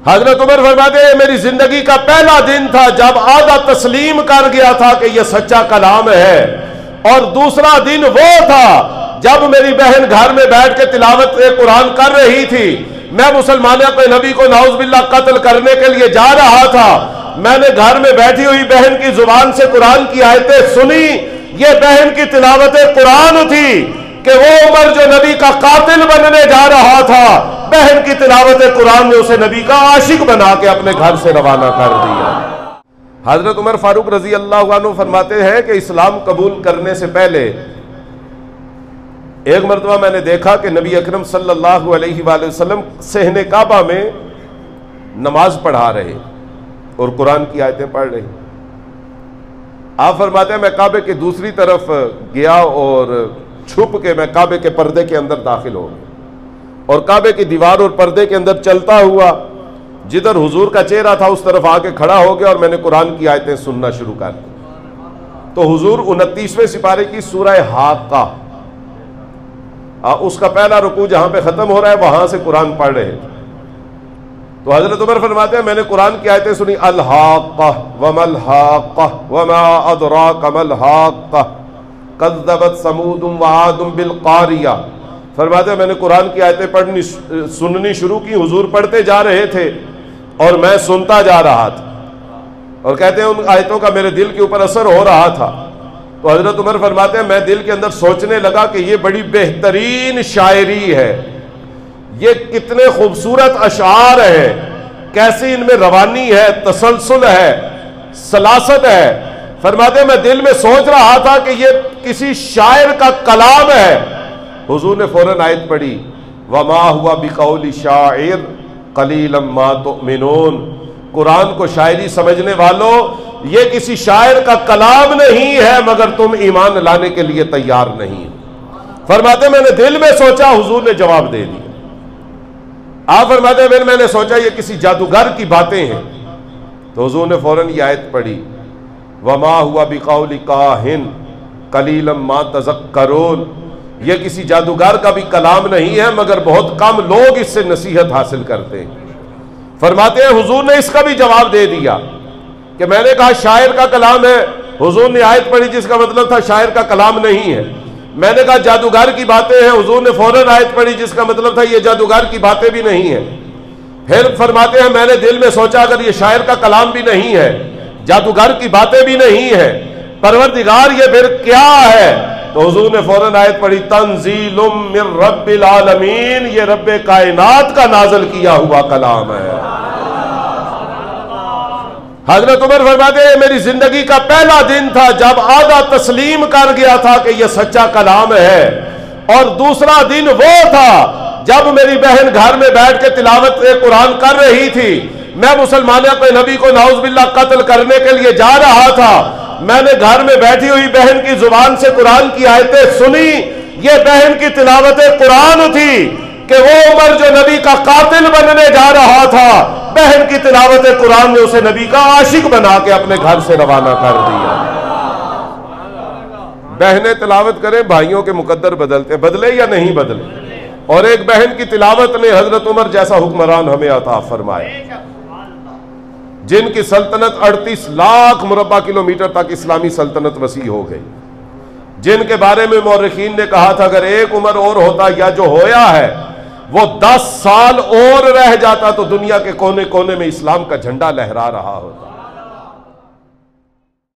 حضرت عمر فرماتے ہیں میری زندگی کا پہلا دن تھا جب آدھا تسلیم کر گیا تھا کہ یہ سچا کلام ہے، اور دوسرا دن وہ تھا جب میری بہن گھر میں بیٹھ کے تلاوت قرآن کر رہی تھی، میں مسلمانوں کے نبی کو نعوذ باللہ قتل کرنے کے لیے جا رہا تھا، میں نے گھر میں بیٹھی ہوئی بہن کی زبان سے قرآن کی آیتیں سنی، یہ بہن کی تلاوت قرآن تھی کہ وہ عمر جو نبی کا قاتل بننے جا رہا تھا، بہن کی تلاوت قرآن نے اسے نبی کا عاشق بنا کے اپنے گھر سے روانہ کر دیا۔ حضرت عمر فاروق رضی اللہ عنہ فرماتے ہیں کہ اسلام قبول کرنے سے پہلے ایک مرتبہ میں نے دیکھا کہ نبی اکرم صلی اللہ علیہ وآلہ وسلم صحن کعبہ میں نماز پڑھا رہے اور قرآن کی آیتیں پڑھ رہے۔ آپ فرماتے ہیں میں کعبے کی دوسری طرف گیا اور چھپ کے میں کعبے کے پردے کے اندر داخل ہو گیا، اور کعبے کی دیوار اور پردے کے اندر چلتا ہوا جدھر حضور کا چہرہ تھا اس طرف آ کے کھڑا ہو گیا، اور میں نے قرآن کی آیتیں سننا شروع کر دی۔ تو حضور 29ویں سپارے کی سورہ حاقہ اس کا پہلا رکوع جہاں پہ ختم ہو رہا ہے وہاں سے قرآن پڑھ رہے تھے۔ تو حضرت عمر فرماتے ہیں میں نے قرآن کی آیتیں سنی، الحاقہ وما الحاقہ وما ادراک ما الحاقہ کذبت ثمود وعاد بالقاریہ۔ فرماتے ہیں میں نے قرآن کی آیتیں سننی شروع کی، حضور پڑھتے جا رہے تھے اور میں سنتا جا رہا تھا، اور کہتے ہیں ان آیتوں کا میرے دل کے اوپر اثر ہو رہا تھا۔ تو حضرت عمر فرماتے ہیں میں دل کے اندر سوچنے لگا کہ یہ بڑی بہترین شاعری ہے، یہ کتنے خوبصورت اشعار ہیں، کیسی ان میں روانی ہے، تسلسل ہے، سلاست ہے۔ فرماتے ہیں میں دل میں سوچ رہا تھا کہ یہ کسی شاعر کا کلام ہے۔ حضور نے فوراً آیت پڑھی، وما ہوا بقول شاعر قلیلا ما تؤمنون۔ قرآن کو شاعری سمجھنے والوں، یہ کسی شاعر کا کلام نہیں ہے مگر تم ایمان لانے کے لیے تیار نہیں۔ فرماتے ہیں میں نے دل میں سوچا، حضور نے جواب دے دیا۔ آپ فرماتے ہیں میں نے سوچا یہ کسی جادوگر کی باتیں ہیں، تو حضور نے فوراً یہ آیت پڑھی، وما ہوا بقول کاہن قلیلا ما تذکرون۔ یہ کسی جادوگر کا بھی کلام نہیں ہے مگر بہت کم لوگ اس سے نصیحت حاصل کرتے ہیں۔ فرماتے ہیں حضور نے اس کا بھی جواب دے دیا کہ میں نے کہا شاعر کا کلام ہے، حضور نے آیت پڑھی جس کا مطلب تھا شاعر کا کلام نہیں ہے۔ میں نے کہا جادوگر کی باتیں ہیں، حضور نے فوراً آیت پڑھی جس کا مطلب تھا یہ جادوگر کی باتیں بھی نہیں ہیں۔ پھر فرماتے ہیں میں نے دل میں سوچا اگر یہ شاعر کا کلام بھی نہیں ہے، جادوگر کی باتیں بھی نہیں ہیں، پروردگار یہ پھر کیا ہے؟ تو حضور نے فوراً آیت پڑھی، تنزیل من رب العالمین، یہ رب کائنات کا نازل کیا ہوا کلام ہے۔ حضرت عمر فرماتے ہیں میری زندگی کا پہلا دن تھا جب آدھا تسلیم کر گیا تھا کہ یہ سچا کلام ہے، اور دوسرا دن وہ تھا جب میری بہن گھر میں بیٹھ کے تلاوت قرآن کر رہی تھی، میں مسلمانوں کے نبی کو نعوذ باللہ قتل کرنے کے لیے جا رہا تھا، میں نے گھر میں بیٹھی ہوئی بہن کی زبان سے قرآن کی آیتیں سنی، یہ بہن کی تلاوت قرآن تھی کہ وہ عمر جو نبی کا قاتل بننے جا رہا تھا، بہن کی تلاوت قرآن نے اسے نبی کا عاشق بنا کے اپنے گھر سے روانہ کر دیا۔ بہنیں تلاوت کریں، بھائیوں کے مقدر بدلتے، بدلے یا نہیں بدلے؟ اور ایک بہن کی تلاوت نے حضرت عمر جیسا حکمران ہمیں عطا فرمائے، جن کی سلطنت 38 لاکھ مربع کلومیٹر تک اسلامی سلطنت وسیع ہو گئی، جن کے بارے میں مورخین نے کہا تھا اگر ایک عمر اور ہوتا یا جو ہویا ہے وہ 10 سال اور رہ جاتا تو دنیا کے کونے کونے میں اسلام کا جھنڈا لہرا رہا ہوتا۔